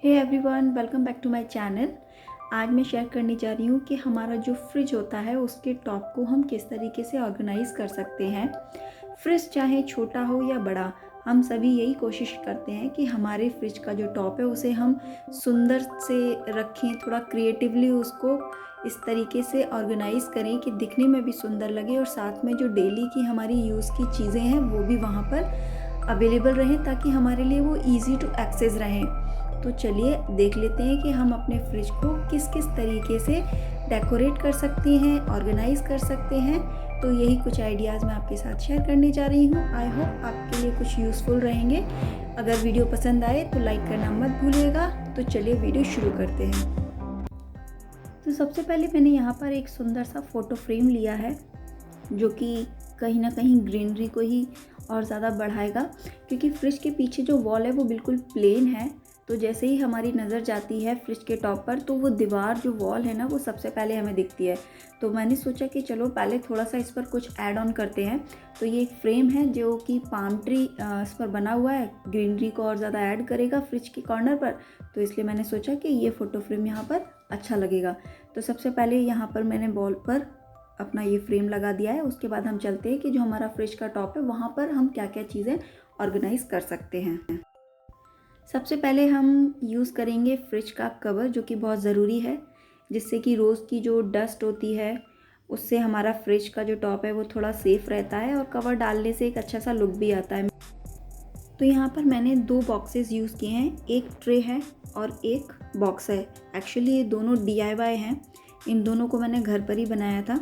Hey everyone, welcome back to my channel. आज मैं share करने जा रही हूँ कि हमारा जो फ्रिज होता है उसके टॉप को हम किस तरीके से ऑर्गेनाइज़ कर सकते हैं। फ्रिज चाहे छोटा हो या बड़ा, हम सभी यही कोशिश करते हैं कि हमारे फ्रिज का जो टॉप है उसे हम सुंदर से रखें, थोड़ा क्रिएटिवली उसको इस तरीके से ऑर्गेनाइज़ करें कि दिखने में भी सुंदर लगे और साथ में जो डेली की हमारी यूज़ की चीज़ें हैं वो भी वहाँ पर अवेलेबल रहें, ताकि हमारे लिए वो ईज़ी टू एक्सेस रहें। तो चलिए देख लेते हैं कि हम अपने फ्रिज को किस किस तरीके से डेकोरेट कर सकते हैं, ऑर्गेनाइज़ कर सकते हैं। तो यही कुछ आइडियाज़ मैं आपके साथ शेयर करने जा रही हूँ। आई होप आपके लिए कुछ यूज़फुल रहेंगे। अगर वीडियो पसंद आए तो लाइक करना मत भूलिएगा। तो चलिए वीडियो शुरू करते हैं। तो सबसे पहले मैंने यहाँ पर एक सुंदर सा फ़ोटो फ्रेम लिया है, जो कि कहीं ना कहीं ग्रीनरी को ही और ज़्यादा बढ़ाएगा, क्योंकि फ्रिज के पीछे जो वॉल है वो बिल्कुल प्लेन है। तो जैसे ही हमारी नज़र जाती है फ्रिज के टॉप पर, तो वो दीवार जो वॉल है ना वो सबसे पहले हमें दिखती है। तो मैंने सोचा कि चलो पहले थोड़ा सा इस पर कुछ ऐड ऑन करते हैं। तो ये एक फ्रेम है जो कि पाम ट्री इस पर बना हुआ है, ग्रीनरी को और ज़्यादा ऐड करेगा फ्रिज के कॉर्नर पर। तो इसलिए मैंने सोचा कि ये फ़ोटो फ्रेम यहाँ पर अच्छा लगेगा। तो सबसे पहले यहाँ पर मैंने वॉल पर अपना ये फ्रेम लगा दिया है। उसके बाद हम चलते हैं कि जो हमारा फ्रिज का टॉप है वहाँ पर हम क्या क्या चीज़ें ऑर्गेनाइज़ कर सकते हैं। सबसे पहले हम यूज़ करेंगे फ्रिज का कवर, जो कि बहुत ज़रूरी है, जिससे कि रोज़ की जो डस्ट होती है उससे हमारा फ्रिज का जो टॉप है वो थोड़ा सेफ़ रहता है और कवर डालने से एक अच्छा सा लुक भी आता है। तो यहाँ पर मैंने 2 बॉक्सेस यूज़ किए हैं, एक ट्रे है और एक बॉक्स है। एक्चुअली ये दोनों DIY हैं, इन दोनों को मैंने घर पर ही बनाया था।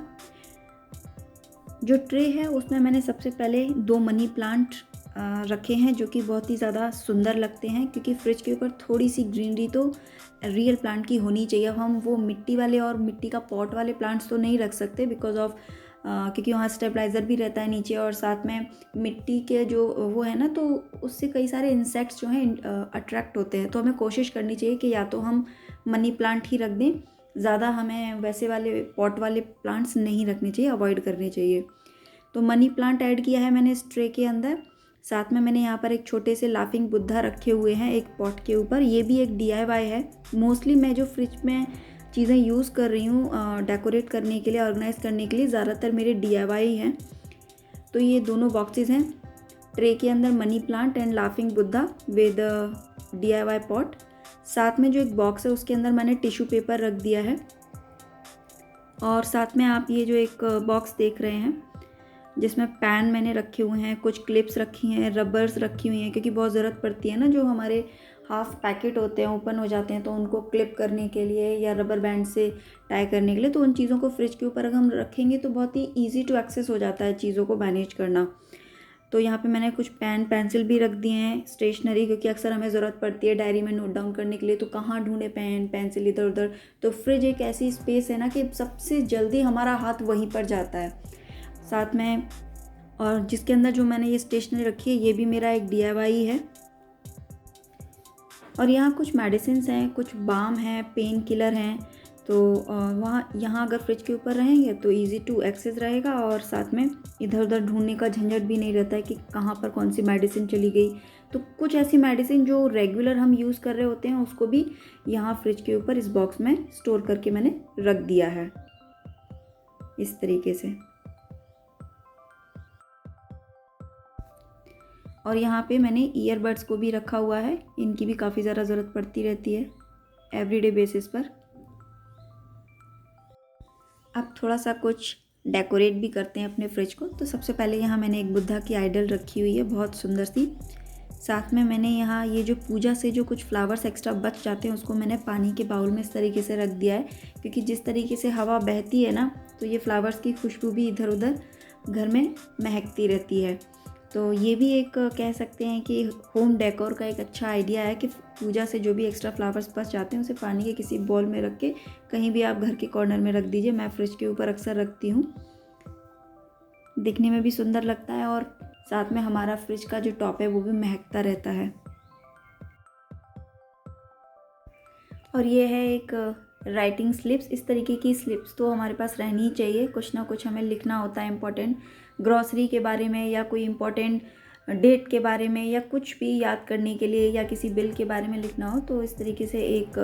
जो ट्रे है उसमें मैंने सबसे पहले 2 मनी प्लांट रखे हैं, जो कि बहुत ही ज़्यादा सुंदर लगते हैं, क्योंकि फ्रिज के ऊपर थोड़ी सी ग्रीनरी तो रियल प्लांट की होनी चाहिए। अब हम वो मिट्टी वाले और मिट्टी का पॉट वाले प्लांट्स तो नहीं रख सकते, बिकॉज ऑफ क्योंकि वहाँ स्टेबलाइज़र भी रहता है नीचे, और साथ में मिट्टी के जो वो है ना, तो उससे कई सारे इंसेक्ट्स जो हैं अट्रैक्ट होते हैं। तो हमें कोशिश करनी चाहिए कि या तो हम मनी प्लांट ही रख दें, ज़्यादा हमें वैसे वाले पॉट वाले प्लांट्स नहीं रखने चाहिए, अवॉइड करने चाहिए। तो मनी प्लांट ऐड किया है मैंने इस ट्रे के अंदर। साथ में मैंने यहाँ पर एक छोटे से लाफिंग बुद्धा रखे हुए हैं एक पॉट के ऊपर। ये भी एक DIY है। मोस्टली मैं जो फ्रिज में चीज़ें यूज़ कर रही हूँ डेकोरेट करने के लिए, ऑर्गेनाइज़ करने के लिए, ज़्यादातर मेरे DIY ही हैं। तो ये दोनों बॉक्सेस हैं, ट्रे के अंदर money plant and laughing Buddha with DIY pot. साथ में जो एक बॉक्स है उसके अंदर मैंने टिश्यू पेपर रख दिया है। और साथ में आप ये जो एक बॉक्स देख रहे हैं, जिसमें पैन मैंने रखे हुए हैं, कुछ क्लिप्स रखी हैं, रबर्स रखी हुई हैं, क्योंकि बहुत ज़रूरत पड़ती है ना, जो हमारे हाफ पैकेट होते हैं ओपन हो जाते हैं, तो उनको क्लिप करने के लिए या रबर बैंड से टाई करने के लिए। तो उन चीज़ों को फ्रिज के ऊपर अगर हम रखेंगे तो बहुत ही ईजी टू एक्सेस हो जाता है चीज़ों को मैनेज करना। तो यहाँ पे मैंने कुछ पेन पेंसिल भी रख दिए हैं, स्टेशनरी, क्योंकि अक्सर हमें ज़रूरत पड़ती है डायरी में नोट डाउन करने के लिए। तो कहाँ ढूंढे पेन पेंसिल इधर उधर। तो फ्रिज एक ऐसी स्पेस है ना कि सबसे जल्दी हमारा हाथ वहीं पर जाता है। साथ में और जिसके अंदर जो मैंने ये स्टेशनरी रखी है ये भी मेरा एक DIY ही है। और यहाँ कुछ मेडिसिन्स हैं, कुछ बाम हैं, पेन किलर हैं। तो यहाँ अगर फ्रिज के ऊपर रहेंगे तो इजी टू एक्सेस रहेगा, और साथ में इधर उधर ढूंढने का झंझट भी नहीं रहता है कि कहाँ पर कौन सी मेडिसिन चली गई। तो कुछ ऐसी मेडिसिन जो रेगुलर हम यूज़ कर रहे होते हैं उसको भी यहाँ फ्रिज के ऊपर इस बॉक्स में स्टोर करके मैंने रख दिया है इस तरीके से। और यहाँ पे मैंने ईयरबड्स को भी रखा हुआ है, इनकी भी काफ़ी ज़्यादा ज़रूरत पड़ती रहती है एवरीडे बेसिस पर। अब थोड़ा सा कुछ डेकोरेट भी करते हैं अपने फ्रिज को। तो सबसे पहले यहाँ मैंने एक बुद्धा की आइडल रखी हुई है, बहुत सुंदर सी। साथ में मैंने यहाँ ये जो पूजा से जो कुछ फ्लावर्स एक्स्ट्रा बच जाते हैं उसको मैंने पानी के बाउल में इस तरीके से रख दिया है, क्योंकि जिस तरीके से हवा बहती है ना, तो ये फ्लावर्स की खुशबू भी इधर उधर घर में महकती रहती है। तो ये भी एक कह सकते हैं कि होम डेकोर का एक अच्छा आइडिया है कि पूजा से जो भी एक्स्ट्रा फ्लावर्स बच जाते हैं उसे पानी के किसी बॉल में रख के कहीं भी आप घर के कॉर्नर में रख दीजिए। मैं फ्रिज के ऊपर अक्सर रखती हूँ, दिखने में भी सुंदर लगता है और साथ में हमारा फ्रिज का जो टॉप है वो भी महकता रहता है। और ये है एक राइटिंग स्लिप्स। इस तरीके की स्लिप्स तो हमारे पास रहनी ही चाहिए, कुछ ना कुछ हमें लिखना होता है इम्पोर्टेंट, ग्रॉसरी के बारे में या कोई इम्पोर्टेंट डेट के बारे में या कुछ भी याद करने के लिए या किसी बिल के बारे में लिखना हो तो इस तरीके से एक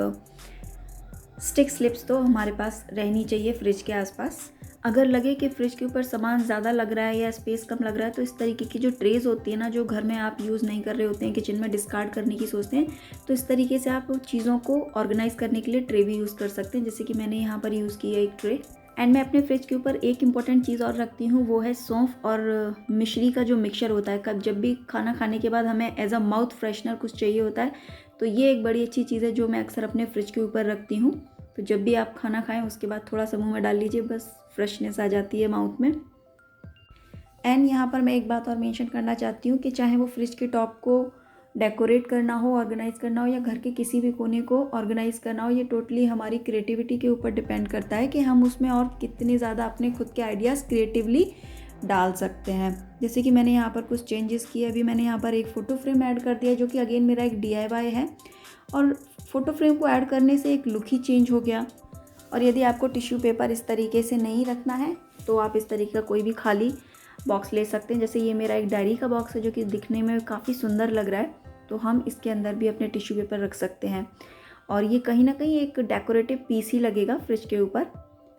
स्टिक स्लिप्स तो हमारे पास रहनी चाहिए फ्रिज के आसपास। अगर लगे कि फ्रिज के ऊपर सामान ज़्यादा लग रहा है या स्पेस कम लग रहा है तो इस तरीके की जो ट्रेज़ होती है ना, जो घर में आप यूज़ नहीं कर रहे होते हैं, किचन में डिस्कार्ड करने की सोचते हैं, तो इस तरीके से आप चीज़ों को ऑर्गेनाइज़ करने के लिए ट्रे भी यूज़ कर सकते हैं। जैसे कि मैंने यहाँ पर यूज़ की है एक ट्रे। एंड मैं अपने फ्रिज के ऊपर एक इम्पॉर्टेंट चीज़ और रखती हूँ, वो है सौंफ और मिश्री का जो मिक्सचर होता है। कब जब भी खाना खाने के बाद हमें एज अ माउथ फ्रेशनर कुछ चाहिए होता है, तो ये एक बड़ी अच्छी चीज़ है जो मैं अक्सर अपने फ्रिज के ऊपर रखती हूँ। तो जब भी आप खाना खाएं उसके बाद थोड़ा सा मुंह में डाल लीजिए, बस फ्रेशनेस आ जाती है माउथ में। एंड यहाँ पर मैं एक बात और मेंशन करना चाहती हूँ कि चाहे वो फ्रिज के टॉप को डेकोरेट करना हो, ऑर्गेनाइज़ करना हो या घर के किसी भी कोने को ऑर्गेनाइज़ करना हो, ये टोटली हमारी क्रिएटिविटी के ऊपर डिपेंड करता है कि हम उसमें और कितने ज़्यादा अपने खुद के आइडियाज़ क्रिएटिवली डाल सकते हैं। जैसे कि मैंने यहाँ पर कुछ चेंजेस किए। अभी मैंने यहाँ पर एक फ़ोटो फ्रेम ऐड कर दिया जो कि अगेन मेरा एक DIY है, और फ़ोटो फ्रेम को ऐड करने से एक लुक ही चेंज हो गया। और यदि आपको टिश्यू पेपर इस तरीके से नहीं रखना है तो आप इस तरीके का कोई भी खाली बॉक्स ले सकते हैं। जैसे ये मेरा एक डायरी का बॉक्स है जो कि दिखने में काफ़ी सुंदर लग रहा है, तो हम इसके अंदर भी अपने टिश्यू पेपर रख सकते हैं और ये कहीं ना कहीं एक डेकोरेटिव पीस ही लगेगा फ्रिज के ऊपर।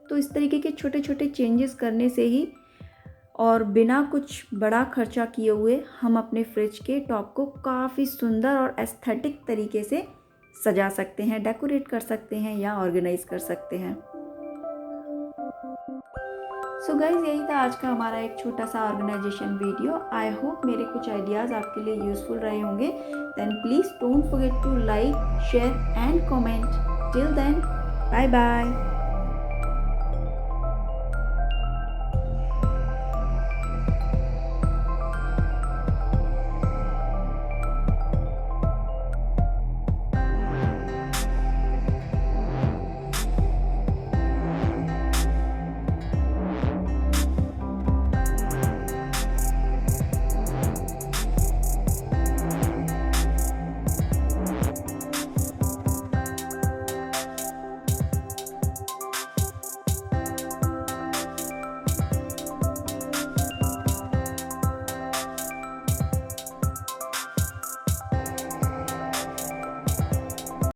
तो इस तरीके के छोटे छोटे चेंजेस करने से ही और बिना कुछ बड़ा खर्चा किए हुए हम अपने फ्रिज के टॉप को काफ़ी सुंदर और एस्थेटिक तरीके से सजा सकते हैं, डेकोरेट कर सकते हैं या ऑर्गेनाइज कर सकते हैं। सो गाइज, यही था आज का हमारा एक छोटा सा ऑर्गेनाइजेशन वीडियो। आई होप मेरे कुछ आइडियाज़ आपके लिए यूज़फुल रहे होंगे। Then please don't forget to like, share and comment. Till then, bye bye.